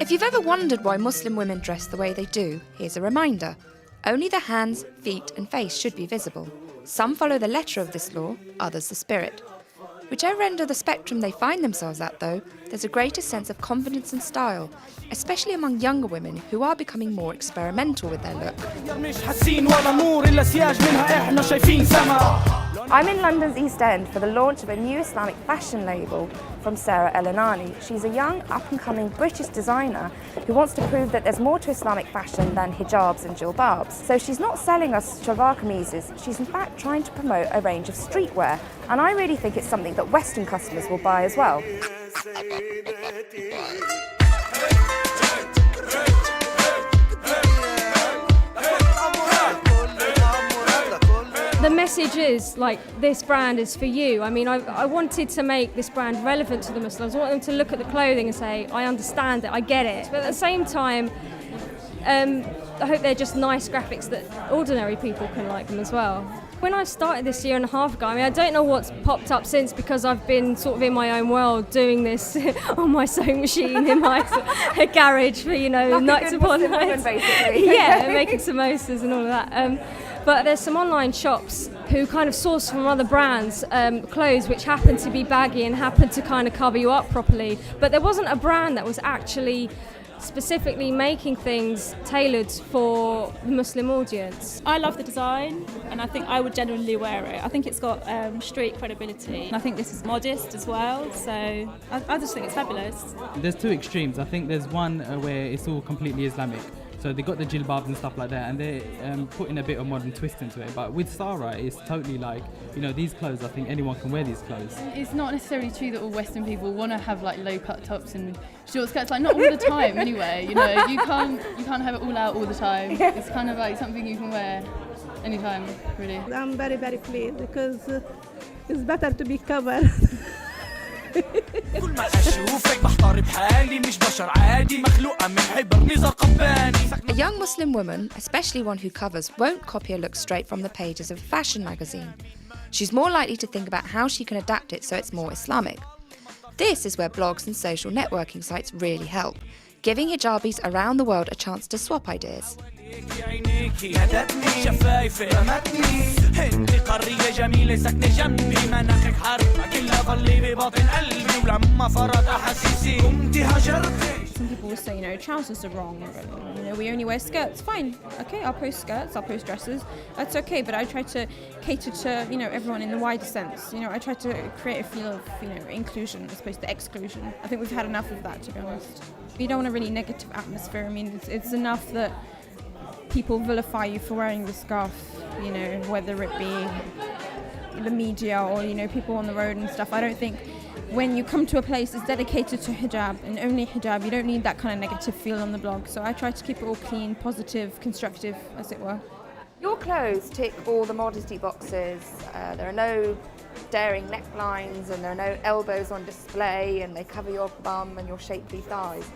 If you've ever wondered why Muslim women dress the way they do, here's a reminder. Only the hands, feet and face should be visible. Some follow the letter of this law, others the spirit. Whichever end of the spectrum they find themselves at, though, there's a greater sense of confidence and style, especially among younger women who are becoming more experimental with their look. I'm in London's East End for the launch of a new Islamic fashion label from Sarah El-Anani. She's a young, up-and-coming British designer who wants to prove that there's more to Islamic fashion than hijabs and jilbabs. So she's not selling us shalwar kameezes, she's in fact trying to promote a range of streetwear. And I really think it's something that Western customers will buy as well. The message is, like, this brand is for you. I mean, I wanted to make this brand relevant to the Muslims. I want them to look at the clothing and say, I understand it, I get it. But at the same time, I hope they're just nice graphics that ordinary people can like them as well. When I started this year and a half ago, I mean, I don't know what's popped up since because I've been sort of in my own world doing this on my sewing machine in my garage for, nights upon nights. Yeah, making samosas and all of that. But there's some online shops who kind of source from other brands clothes which happen to be baggy and happen to kind of cover you up properly. But there wasn't a brand that was actually specifically making things tailored for the Muslim audience. I love the design and I think I would genuinely wear it. I think it's got street credibility. And I think this is modest as well, so I just think it's fabulous. There's two extremes. I think there's one where it's all completely Islamic. So they got the jilbabs and stuff like that, and they're putting a bit of modern twist into it. But with Sarah, it's totally like, these clothes, I think anyone can wear these clothes. It's not necessarily true that all Western people want to have like low cut tops and short skirts, like not all the time anyway. You can't have it all out all the time. It's kind of like something you can wear anytime, really. I'm very, very pleased because it's better to be covered. A young Muslim woman, especially one who covers, won't copy a look straight from the pages of a fashion magazine. She's more likely to think about how she can adapt it so it's more Islamic. This is where blogs and social networking sites really help, giving hijabis around the world a chance to swap ideas. Some people will say, trousers are wrong. We only wear skirts. Fine. Okay, I'll post skirts, I'll post dresses. That's okay, but I try to cater to, everyone in the wider sense. I try to create a feel of, inclusion as opposed to exclusion. I think we've had enough of that, to be honest. You don't want a really negative atmosphere. I mean, it's enough that people vilify you for wearing the scarf, whether it be the media or, people on the road and stuff. I don't think when you come to a place that's dedicated to hijab and only hijab, you don't need that kind of negative feel on the blog. So I try to keep it all clean, positive, constructive, as it were. Your clothes tick all the modesty boxes. There are no daring necklines and there are no elbows on display and they cover your bum and your shapely thighs.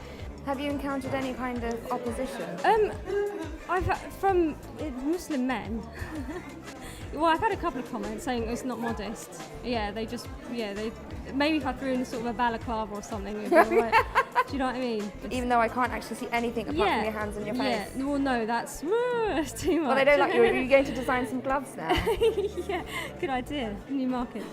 Have you encountered any kind of opposition? I've had from Muslim men. Well, I've had a couple of comments saying it's not modest. Yeah, they maybe if I threw in sort of a balaclava or something, it'd be all right. Do you know what I mean? Even though I can't actually see anything apart from your hands and your face. Yeah, well, no, that's too much. Well, they don't like you. Are you going to design some gloves now? Yeah, good idea. New market.